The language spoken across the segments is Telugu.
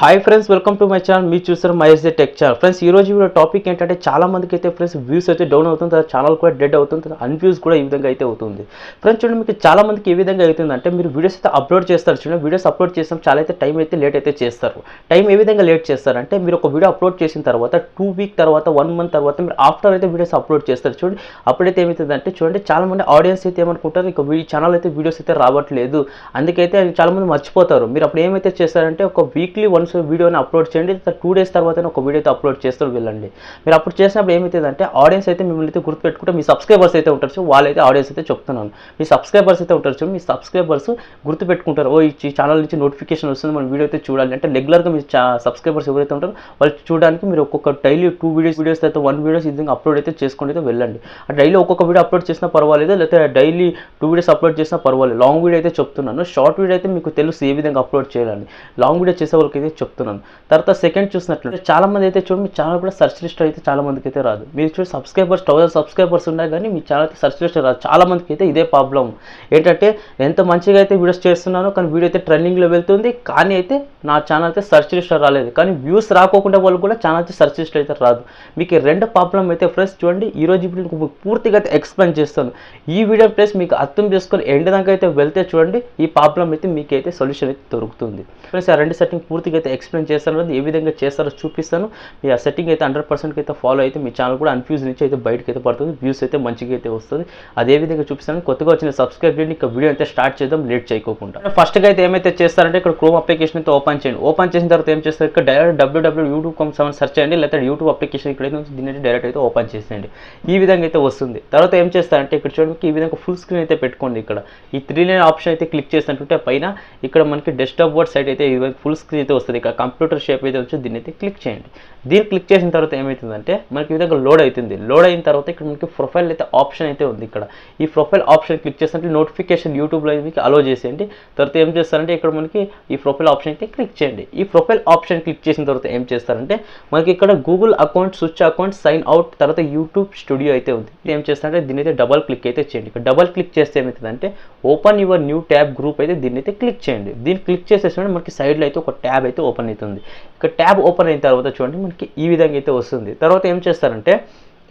Hi friends, welcome to my channel. మీరు చూస్తారు Mahesh the tech channel. Friends, ఈ రోజు వీడియో టాపిక్ ఏంటంటే చాలా మందికి అయితే ఫ్రెండ్స్ వ్యూస్ అయితే డౌన్ అవుతుంది, ఛానల్ కూడా డెడ్ అవుతుంది, అన్వ్యూస్ కూడా ఈ విధంగా అయితే అవుతుంది. ఫ్రెండ్స్ చూడండి, మీకు చాలా మందికి ఏ విధంగా అవుతుంది అంటే మీరు వీడియోస్ అయితే అప్లోడ్ చేస్తారు. చూడండి, వీడియోస్ అప్లోడ్ చేసాం చాలా అయితే టైం అయితే లేట్ అయితే చేస్తారు. టైం ఏ విధంగా లేట్ చేస్తారంటే మీరు ఒక వీడియో అప్లోడ్ చేసిన తర్వాత 2 వీక్ తర్వాత 1 మంత్ తర్వాత మీరు ఆఫ్టర్ అయితే వీడియోస్ అప్లోడ్ చేస్తారు. చూడండి, అప్పుడైతే ఏమవుతుంది అంటే చూడండి, చాలా మంది ఆడియన్స్ అయితే ఏమనుకుంటారు, ఇక ఈ ఛానల్ అయితే వీడియోస్ అయితే రావట్లేదు, అందుకైతే చాలా మంది మర్చిపోతారు. మీరు అప్పుడు ఏమైతే చేస్తారంటే ఒక వీక్లీ వన్స్ వీడియోని అప్లోడ్ చేయండి, 2 డేస్ తర్వాత ఒక వీడియో అయితే అప్లోడ్ చేస్తూ వెళ్ళండి. మీరు అప్పుడు చేసినప్పుడు ఏమవుతుందంటే ఆడియన్స్ అయితే మిమ్మల్ని అయితే గుర్తుపెట్టుకుంటే మీ సబ్స్క్రైబర్స్ అయితే ఉంటారు, సో వాళ్ళైతే ఆడియన్స్ అయితే చెప్తున్నాను, మీ సబ్స్క్రైబర్స్ అయితే ఉంటారు. మీ సబ్స్క్రైబర్స్ గుర్తుపెట్టుకుంటారు, ఓ ఈ ఛానల్ నుంచి నోటిఫికేషన్ వస్తుంది, మన వీడియో అయితే చూడాలి అంటే రెగ్యులర్గా మీ సబ్స్క్రైబర్స్ ఎవరైతే ఉంటారో వాళ్ళు చూడడానికి మీరు ఒక్కొక్క డైలీ 2 వీడియోస్ అయితే 1 వీడియోస్ ఈ విధంగా అప్లోడ్ అయితే చేసుకుంటే అయితే వెళ్ళండి. డైలీ ఒక్కొక్క వీడియో అప్లోడ్ చేసినా పర్వాలేదు, లేకపోతే డైలీ 2 వీడియోస్ అప్లోడ్ చేసినా పర్వాలేదు. లాంగ్ వీడియో అయితే చెప్తున్నాను, షార్ట్ వీడియో అయితే మీకు తెలుసు ఏ విధంగా అప్లోడ్ చేయాలని, లాంగ్ వీడియో చేసే వాళ్ళకి అయితే చెప్తున్నాను. తర్వాత సెకండ్ చూసినట్లయితే చాలా మంది అయితే చూడండి, మీ ఛానల్ కూడా సర్చ్ లిస్ట్ అయితే చాలా మందికి అయితే రాదు. మీరు చూడండి, 1000 సబ్స్క్రైబర్స్ ఉన్నాయి కానీ మీ ఛానల్ అయితే సర్చ్ లిస్ట్ రాదు. చాలా మందికి అయితే ఇదే ప్రాబ్లం ఏంటంటే ఎంత మంచిగా అయితే వీడియోస్ చేస్తున్నానో కానీ వీడియో అయితే ట్రెండింగ్లో వెళ్తుంది, కానీ అయితే నా ఛానల్ అయితే సర్చ్ లిస్ట్ రాలేదు. కానీ వ్యూస్ రాకోకుండా వాళ్ళు కూడా ఛానల్ అయితే సర్చ్ లిస్ట్ అయితే రాదు. మీకు ఈ రెండు ప్రాబ్లం అయితే ఫ్రెండ్స్ చూడండి, ఈరోజు ఇప్పుడు మీకు పూర్తిగా అయితే ఎక్స్ప్లెయిన్ చేస్తాను. ఈ వీడియో ప్లేస్ మీకు అర్థం చేసుకొని ఎండ్ దాకా అయితే వెళ్తే చూడండి, ఈ ప్రాబ్లం అయితే మీకైతే సొల్యూషన్ అయితే దొరుకుతుంది. ఫ్రెండ్స్, ఆ రెండు సెట్టింగ్ పూర్తిగా అయితే ఎక్స్ప్లెయిన్ చేస్తాను, ఏ విధంగా చేస్తారో చూపిస్తాను. మీ ఆ సెట్టింగ్ అయితే 100% అయితే ఫాలో అయితే మీ ఛానల్ కూడా అన్ఫ్యూజ్ నుంచి అయితే బయటకు అయితే పడుతుంది, వ్యూస్ అయితే మంచిగా అయితే వస్తుంది. అదే విధంగా చూపిస్తాను. కొత్తగా వచ్చిన సబ్స్క్రైబ్ చేయండి. ఇక వీడియో అయితే స్టార్ట్ చేద్దాం లేట్ చేయకుండా. ఫస్ట్గా అయితే ఏమైతే చేస్తారంటే ఇక్కడ క్రోమ్ అప్లికేషన్ అయితే ఓపెన్ చేయండి. ఓపెన్ చేసిన తర్వాత ఏం చేస్తారు, ఇక్కడ డైరెక్ట్ www.youtube.com సెర్చ్ చేయండి, లేకపోతే యూట్యూబ్ అప్లికేషన్ ఇక్కడైతే దీన్ని అయితే డైరెక్ట్ అయితే ఓపెన్ చేసేయండి. ఈ విధంగా అయితే వస్తుంది. తర్వాత ఏం చేస్తారంటే ఇక్కడ చూడండి, ఈ విధంగా ఫుల్ స్క్రీన్ అయితే పెట్టుకోండి. ఇక్కడ ఈ 3 లైన్ ఆప్షన్ అయితే క్లిక్ చేసినట్టుంటే పైన ఇక్కడ మనకి డెస్క్టాప్ వర్డ్ సైట్ అయితే ఫుల్ స్క్రీన్ అయితే వస్తుంది. ఇక్కడ కంప్యూటర్ షేప్ అయితే వచ్చి దీన్ని అయితే క్లిక్ చేయండి. దీన్ని క్లిక్ చేసిన తర్వాత ఏమవుతుందంటే మనకి ఈ విధంగా లోడ్ అవుతుంది. లోడ్ అయిన తర్వాత ఇక్కడ మనకి ప్రొఫైల్ అయితే ఆప్షన్ అయితే ఉంది. ఇక్కడ ఈ ప్రొఫైల్ ఆప్షన్ క్లిక్ చేసినట్టు నోటిఫికేషన్ యూట్యూబ్లో మీకు అలో చేసేయండి. తర్వాత ఏం చేస్తారంటే ఇక్కడ మనకి ఈ ప్రొఫైల్ ఆప్షన్ అయితే క్లిక్ చేయండి. ఈ ప్రొఫైల్ ఆప్షన్ క్లిక్ చేసిన తర్వాత ఏం చేస్తారంటే మనకి ఇక్కడ Google account, switch account, sign out, తర్వాత యూట్యూబ్ స్టూడియో అయితే ఉంది. ఏం చేస్తారంటే దీన్ని అయితే డబల్ క్లిక్ అయితే చేయండి. ఇక్కడ డబల్ క్లిక్ చేస్తే ఏమవుతుందంటే open your new tab group అయితే దీన్ని అయితే క్లిక్ చేయండి. దీన్ని క్లిక్ చేసేసినప్పుడు మనకి సైడ్లో అయితే ఒక ట్యాబ్ అయితే ఓపెన్ అవుతుంది. ఇక్కడ ట్యాబ్ ఓపెన్ అయిన తర్వాత చూడండి మనకి ఈ విధంగా అయితే వస్తుంది. తర్వాత ఏం చేస్తారంటే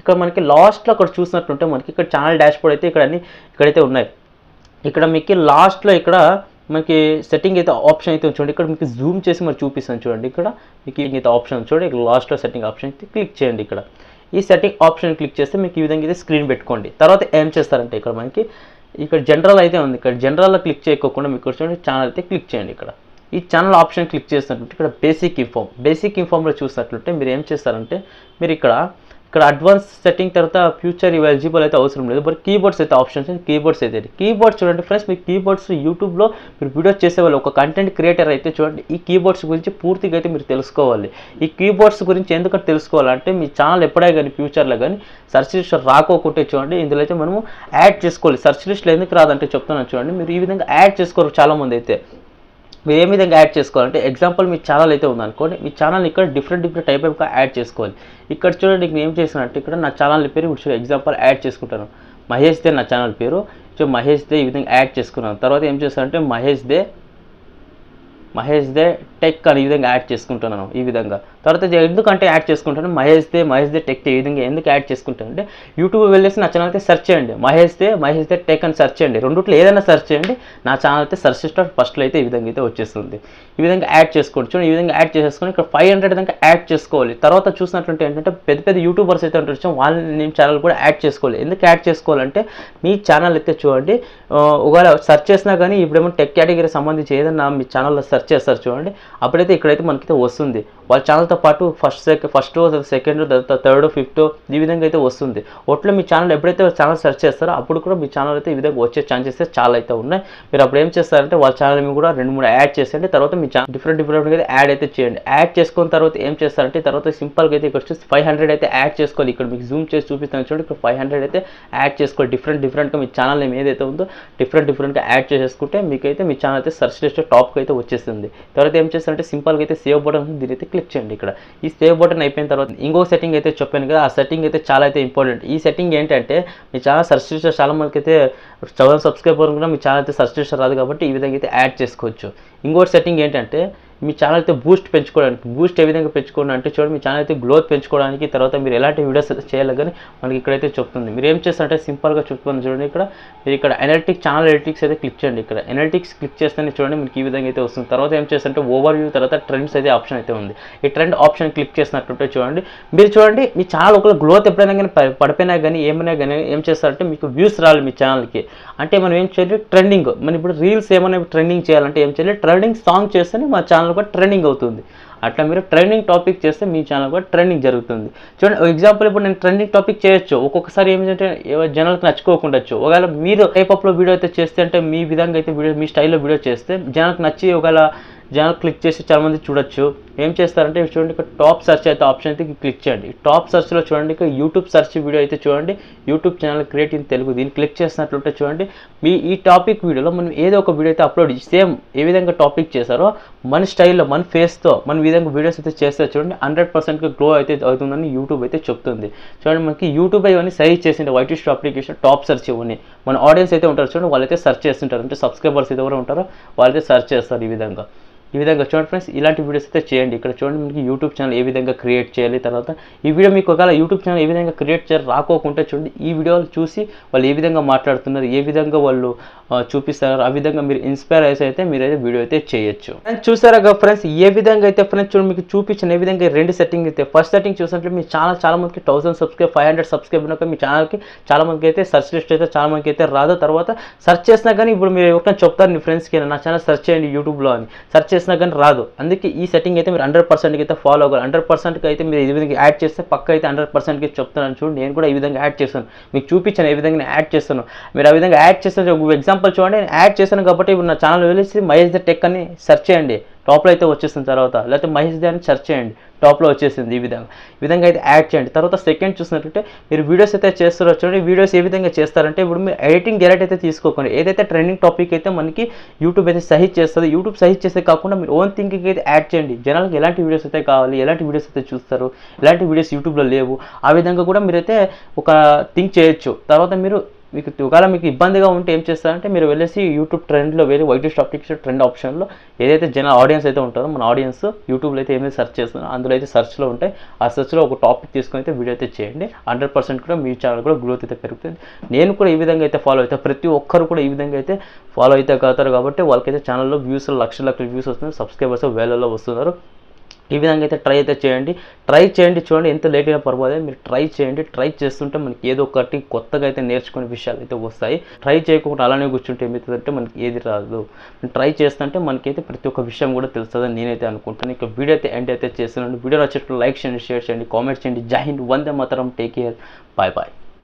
ఇక్కడ మనకి లాస్ట్లో అక్కడ చూసినట్టుంటే మనకి ఇక్కడ ఛానల్ డాష్బోర్డ్ అయితే ఇక్కడ అన్ని ఇక్కడైతే ఉన్నాయి. ఇక్కడ మీకు లాస్ట్లో ఇక్కడ మనకి సెట్టింగ్ అయితే ఆప్షన్ అయితే చూడండి, ఇక్కడ మీకు జూమ్ చేసి మరి చూపిస్తాను చూడండి. ఇక్కడ మీకు అయితే ఆప్షన్ చూడండి, ఇక్కడ లాస్ట్లో సెట్టింగ్ ఆప్షన్ అయితే క్లిక్ చేయండి. ఇక్కడ ఈ సెట్టింగ్ ఆప్షన్ క్లిక్ చేస్తే మీకు ఈ విధంగా అయితే స్క్రీన్ పెట్టుకోండి. తర్వాత ఏం చేస్తారంటే ఇక్కడ మనకి ఇక్కడ జనరల్ అయితే ఉంది. ఇక్కడ జనరల్లో క్లిక్ చేయకోకుండా మీకు చూడండి ఛానల్ అయితే క్లిక్ చేయండి. ఇక్కడ ఈ ఛానల్ ఆప్షన్ క్లిక్ చేసినట్టు ఇక్కడ బేసిక్ ఇన్ఫామ్లో చూసినట్లయితే మీరు ఏం చేస్తారంటే మీరు ఇక్కడ అడ్వాన్స్ సెట్టింగ్ తర్వాత ఫ్యూచర్ ఎలిజిబుల్ అయితే అవసరం లేదు, బట్ కీబోర్డ్స్ అయితే ఆప్షన్స్ కీబోర్డ్స్ అయితే కీబోర్డ్స్ చూడండి ఫ్రెండ్స్, మీ కీబోర్డ్స్ యూట్యూబ్లో మీరు వీడియోస్ చేసేవాళ్ళు ఒక కంటెంట్ క్రియేటర్ అయితే చూడండి, ఈ కీబోర్డ్స్ గురించి పూర్తిగా అయితే మీరు తెలుసుకోవాలి. ఈ కీబోర్డ్స్ గురించి ఎందుకంటే తెలుసుకోవాలంటే మీ ఛానల్ ఎప్పుడే కానీ ఫ్యూచర్లో కానీ సర్చ్ లిస్ట్ రాకోకుంటే చూడండి, ఇందులో అయితే మనము యాడ్ చేసుకోవాలి. సర్చ్ లిస్ట్లో ఎందుకు రాదంటే చెప్తున్నాను చూడండి, మీరు ఈ విధంగా యాడ్ చేసుకోరు. చాలామంది అయితే మీరు ఏ విధంగా యాడ్ చేసుకోవాలంటే ఎగ్జాంపుల్ మీ ఛానల్ అయితే ఉందనుకోండి, మీ ఛానల్ ఇక్కడ డిఫరెంట్ టైప్ ఆఫ్గా యాడ్ చేసుకోవాలి. ఇక్కడ చూడండి నేను ఏం చేసినట్టు ఇక్కడ నా ఛానల్ పేరు ఇప్పుడు ఎగ్జాంపుల్ యాడ్ చేసుకుంటాను, మహేష్ దే నా ఛానల్ పేరు. సో మహేష్ దే ఈ విధంగా యాడ్ చేసుకున్నాను. తర్వాత ఏం చేస్తానంటే మహేష్ దే టెక్ అని ఈ విధంగా యాడ్ చేసుకుంటున్నాను. ఈ విధంగా తర్వాత ఎందుకంటే యాడ్ చేసుకుంటాను మహేష్ దే టెక్ ఈ విధంగా ఎందుకు యాడ్ చేసుకుంటానంటే యూట్యూబ్ వెళ్ళేసి నా ఛానల్ అయితే సెర్చ్ చేయండి, మహేష్ దే టెక్ అని సెర్చ్ చేయండి. రెండిట్లో ఏదైనా సెర్చ్ చేయండి, నా ఛానల్ అయితే సెర్చ్ లిస్ట్లో ఫస్ట్లో అయితే ఈ విధంగా అయితే వచ్చేస్తుంది. ఈ విధంగా యాడ్ చేసుకోవచ్చు. ఈ విధంగా యాడ్ చేసేసుకొని ఇక్కడ 500 దాకా యాడ్ చేసుకోవాలి. తర్వాత చూసినట్టుంటే ఏంటంటే పెద్ద యూట్యూబర్స్ అయితే ఉంటారు, వాళ్ళ నేను ఛానల్ కూడా యాడ్ చేసుకోవాలి. ఎందుకు యాడ్ చేసుకోవాలంటే మీ ఛానల్ అయితే చూడండి ఒకవేళ సెర్చ్ చేసినా కానీ ఇప్పుడేమో టెక్ కేటగిరీ సంబంధించి ఏదైనా మీ ఛానల్లో సెర్చ్ చేస్తారు చూడండి, అప్పుడైతే ఇక్కడైతే మనకైతే వస్తుంది. వాళ్ళ ఛానల్తో పాటు ఫస్ట్ సెకండ్ థర్డ్ ఫిఫ్త్ ఈ విధంగా అయితే వస్తుంది. ఒట్లో మీ ఛానల్ ఎప్పుడైతే ఛానల్ సెర్చ్ చేస్తారో అప్పుడు కూడా మీ ఛానల్ అయితే ఈ విధంగా వచ్చే ఛాన్సెస్ చాలా అయితే ఉన్నాయి. మీరు అప్పుడు ఏం చేస్తారంటే వాళ్ళ ఛానల్ కూడా 2-3 యాడ్ చేసేయండి. తర్వాత మీ ఛానల్ డిఫరెంట్ అయితే యాడ్ అయితే చేయండి. యాడ్ చేసుకున్న తర్వాత ఏం చేస్తారంటే తర్వాత సింపుల్గా అయితే ఇక్కడ వచ్చేసి 500 అయితే యాడ్ చేసుకోవాలి. ఇక్కడ మీకు జూమ్ చేసి చూపిస్తాను చూడండి, ఇక్కడ 500 అయితే యాడ్ చేసుకోవాలి. డిఫరెంట్గా మీ ఛానల్ నేమ్ ఏదైతే ఉందో డిఫరెంట్గా యాడ్ చేసేసుకుంటే మీకైతే మీ ఛానల్ అయితే సెర్చ్ లిస్ట్ టాప్కి అయితే వచ్చేస్తుంది. తర్వాత ఏం చేస్తారంటే సింపుల్గా అయితే సేవ్ బటన్ దీని అయితే క్లిక్ చేయండి. ఇక్కడ ఈ సేవ్ బటన్ అయిపోయిన తర్వాత ఇంకో సెట్టింగ్ అయితే చెప్పాను కదా, ఆ సెట్టింగ్ అయితే చాలా అయితే ఇంపార్టెంట్. ఈ సెట్టింగ్ ఏంటంటే మీ ఛానల్ సెర్చ్ లిస్ట్ చాలా మందికి అయితే 1000 సబ్స్క్రైబర్ కూడా మీ ఛానల్ అయితే సెర్చ్ లిస్ట్ రాదు, కాబట్టి ఈ విధంగా అయితే యాడ్ చేసుకోవచ్చు. ఇంకోటి సెట్టింగ్ ఏంటంటే మీ ఛానల్ అయితే బూస్ట్ ఏ విధంగా పెంచుకోండి అంటే చూడండి, మీ ఛానల్ అయితే గ్రోత్ పెంచుకోవడానికి, తర్వాత మీరు ఎలాంటి వీడియోస్ చేయాలి కానీ మనకి ఇక్కడైతే చెప్తుంది. మీరు ఏం చేస్తారంటే సింపుల్గా చెప్తుంది చూడండి, మీరు ఇక్కడ ఛానల్ ఎనలిటిక్స్ అయితే క్లిక్ చేయండి. ఇక్కడ ఎనలిటిక్స్ క్లిక్ చేస్తేనే చూడండి మీకు ఈ విధంగా అయితే వస్తుంది. తర్వాత ఏం చేస్తారంటే ఓవర్ వ్యూ, తర్వాత ట్రెండ్స్ అయితే ఆప్షన్ అయితే ఉంది. ఈ ట్రెండ్ ఆప్షన్ క్లిక్ చేసినట్టుంటే చూడండి, మీరు చూడండి మీ ఛానల్ ఒకవేళ గ్రోత్ ఎప్పుడైనా కానీ పడిపోయినా కానీ ఏమైనా కానీ ఏం చేస్తారంటే మీకు వ్యూస్ రావాలి మీ ఛానల్కి. అంటే మనం ఏం చేయాలి, ట్రెండింగ్, మనం ఇప్పుడు రీల్స్ ఏమైనా ట్రెండింగ్ చేయాలంటే ఏం చేయాలి, ట్రెండింగ్ సాంగ్ చేస్తేనే మా ఛానల్ కూడా ట్రెండింగ్ అవుతుంది. అట్లా మీరు ట్రెండింగ్ టాపిక్ చేస్తే మీ ఛానల్ కూడా ట్రెండింగ్ జరుగుతుంది. చూడండి ఎగ్జాంపుల్, ఇప్పుడు నేను ట్రెండింగ్ టాపిక్ చేయొచ్చు, ఒక్కొక్కసారి ఏమిటంటే జనాలకు నచ్చుకోకుండొచ్చు. ఒకవేళ మీరు టైప్లో వీడియో అయితే చేస్తే, అంటే మీ విధంగా అయితే వీడియో, మీ స్టైల్లో వీడియో చేస్తే జనాలకు నచ్చి ఒకవేళ జనాలు క్లిక్ చేసి చాలామంది చూడొచ్చు. ఏం చేస్తారంటే చూడండి, ఇక్కడ టాప్ సెర్చ్ అయితే ఆప్షన్ అయితే క్లిక్ చేయండి. టాప్ సెర్చ్లో చూడండి, ఇక్కడ యూట్యూబ్ సెర్చ్ వీడియో అయితే చూడండి, YouTube channel create in Telugu, దీన్ని క్లిక్ చేసినట్లుంటే చూడండి, మీ ఈ టాపిక్ వీడియోలో మనం ఏదో ఒక వీడియో అయితే అప్లోడ్ సేమ్ ఏ విధంగా టాపిక్ చేశారో మన స్టైల్లో, మన ఫేస్తో మన విధంగా వీడియోస్ అయితే చేస్తే చూడండి 100% గ్రో అయితే అవుతుందని యూట్యూబ్ అయితే చెప్తుంది. చూడండి మనకి యూట్యూబ్ ఇవన్నీ సజెస్ట్ చేసిండే వైటీస్ట్ అప్లికేషన్ టాప్ సెర్చ్ ఇవన్నీ మన ఆడియన్స్ అయితే ఉంటారు చూడండి, వాళ్ళైతే సెర్చ్ చేస్తుంటారు. అంటే సబ్స్క్రైబర్స్ అయితే ఎవరు ఉంటారో వాళ్ళైతే సెర్చ్ చేస్తారు. ఈ విధంగా చూడండి ఫ్రెండ్స్, ఇలాంటి వీడియోస్ అయితే చేయండి. ఇక్కడ చూడండి మీకు యూట్యూబ్ ఛానల్ ఏ విధంగా క్రియేట్ చేయాలి, తర్వాత ఈ వీడియో మీకు ఒకవేళ యూట్యూబ్ ఛానల్ ఏ విధంగా క్రియేట్ చేయాలి రాకోకుంటే చూడండి, ఈ వీడియోలు చూసి వాళ్ళు ఏ విధంగా మాట్లాడుతున్నారు, ఏ విధంగా వాళ్ళు చూపిస్తారు, ఆ విధంగా మీరు ఇన్స్పైర్ అయితే మీరైతే వీడియో అయితే చేయొచ్చు. అండ్ చూసారా ఫ్రెండ్స్, ఏ విధంగా అయితే ఫ్రెండ్స్ చూడండి మీకు చూపించిన ఏ విధంగా రెండు సెట్టింగ్ అయితే. ఫస్ట్ సెట్టింగ్ చూసినట్లయితే మీ ఛానల్ చాలా మందికి 1000 సబ్స్క్రైబ్ 500 సబ్స్క్రైబ్ ఉన్నాక మీ ఛానల్కి చాలా మందికి అయితే సెర్చ్ లిస్ట్ అయితే చాలా మందికి అయితే రాదు. తర్వాత సెర్చ్ చేసినా కానీ ఇప్పుడు మీరు ఎవరికైనా చెప్తారు మీ ఫ్రెండ్స్కి నా ఛానల్ సెర్చ్ చేయండి యూట్యూబ్లో అని, సెర్చ్ చేసినా కానీ రాదు. అందుకే ఈ సెట్టింగ్ అయితే మీరు 100% అయితే ఫాలో అవ్వాలి. 100% అయితే మీరు ఈ విధంగా యాడ్ చేస్తే పక్క అయితే 100% చెప్తున్నాను చూడండి. నేను కూడా ఈ విధంగా యాడ్ చేస్తాను, మీకు చూపించాను ఏ విధంగా యాడ్ చేస్తాను. మీరు ఆ విధంగా యాడ్ చేస్తే ఒక ఎగ్జాంపుల్ చూడండి, నేను యాడ్ చేశాను కాబట్టి ఇప్పుడు నా ఛానల్ వెళ్ళేసి మహేష్ ద టెక్ అని సెర్చ్ చేయండి, టాప్లో అయితే వచ్చేసిన తర్వాత, లేకపోతే మహేష్ ద అని సెర్చ్ చేయండి, టాప్లో వచ్చేసింది. ఈ విధంగా అయితే యాడ్ చేయండి. తర్వాత సెకండ్ చూసినట్లయితే మీరు వీడియోస్ అయితే చేస్తారో చూడండి, వీడియోస్ ఏ విధంగా చేస్తారంటే ఇప్పుడు మీరు ఎడిటింగ్ డైరెక్ట్ అయితే తీసుకోకండి. ఏదైతే ట్రెండింగ్ టాపిక్ అయితే మనకి యూట్యూబ్ అయితే సజెస్ట్ చేస్తుంది, యూట్యూబ్ సజెస్ట్ చేస్తే కాకుండా మీరు ఓన్ థింకింగ్ అయితే యాడ్ చేయండి. జనాలకు ఎలాంటి వీడియోస్ అయితే కావాలి, ఎలాంటి వీడియోస్ అయితే చూస్తారు, ఎలాంటి వీడియోస్ యూట్యూబ్లో లేవు, ఆ విధంగా కూడా మీరైతే ఒక థింక్ చేయొచ్చు. తర్వాత మీకు ఒకవేళ మీకు ఇబ్బందిగా ఉంటే ఏం చేస్తారంటే మీరు వెళ్ళేసి యూట్యూబ్ ట్రెండ్లో వెళ్ళి వైటీస్ట్ అప్లికేషన్ ట్రెండ్ ఆప్షన్లో ఏదైతే ఆడియన్స్ అయితే ఉంటారో మన ఆడియన్స్ యూట్యూబ్లో అయితే ఏమైతే సెర్చ్ చేస్తున్నారో అందులో అయితే సెర్చ్లో ఉంటాయి. ఆ సెర్చ్లో ఒక టాపిక్ తీసుకొని అయితే వీడియో అయితే చేయండి. 100% కూడా మీ ఛానల్ కూడా గ్రోత్ అయితే పెరుగుతుంది. నేను కూడా ఈ విధంగా అయితే ఫాలో అవుతాను, ప్రతి ఒక్కరు కూడా ఈ విధంగా అయితే ఫాలో అయితే అవుతారు కాబట్టి వాళ్ళకైతే ఛానల్లో వ్యూస్ లక్షల వ్యూస్ వస్తున్నారు, సబ్స్క్రైబర్స్ వేలలో వస్తున్నారు. ఈ విధంగా అయితే ట్రై చేయండి చూడండి, ఎంత లేట్ అయినా పర్వాలేదు, మీరు ట్రై చేయండి. ట్రై చేస్తుంటే మనకి ఏదో ఒకటి కొత్తగా అయితే నేర్చుకునే విషయాలు అయితే వస్తాయి. ట్రై చేయకుండా అలానే కూర్చుంటే ఏమవుతుందంటే మనకి ఏది రాదు. ట్రై చేస్తుంటే మనకైతే ప్రతి ఒక్క విషయం కూడా తెలుస్తుందని నేనైతే అనుకుంటాను. ఇక వీడియో అయితే ఎండ్ అయితే చేస్తున్నాను. వీడియో నచ్చినట్లు లైక్ చేయండి, షేర్ చేయండి, కామెంట్ చేయండి. జై Hind, Vande Mataram, take care, bye bye.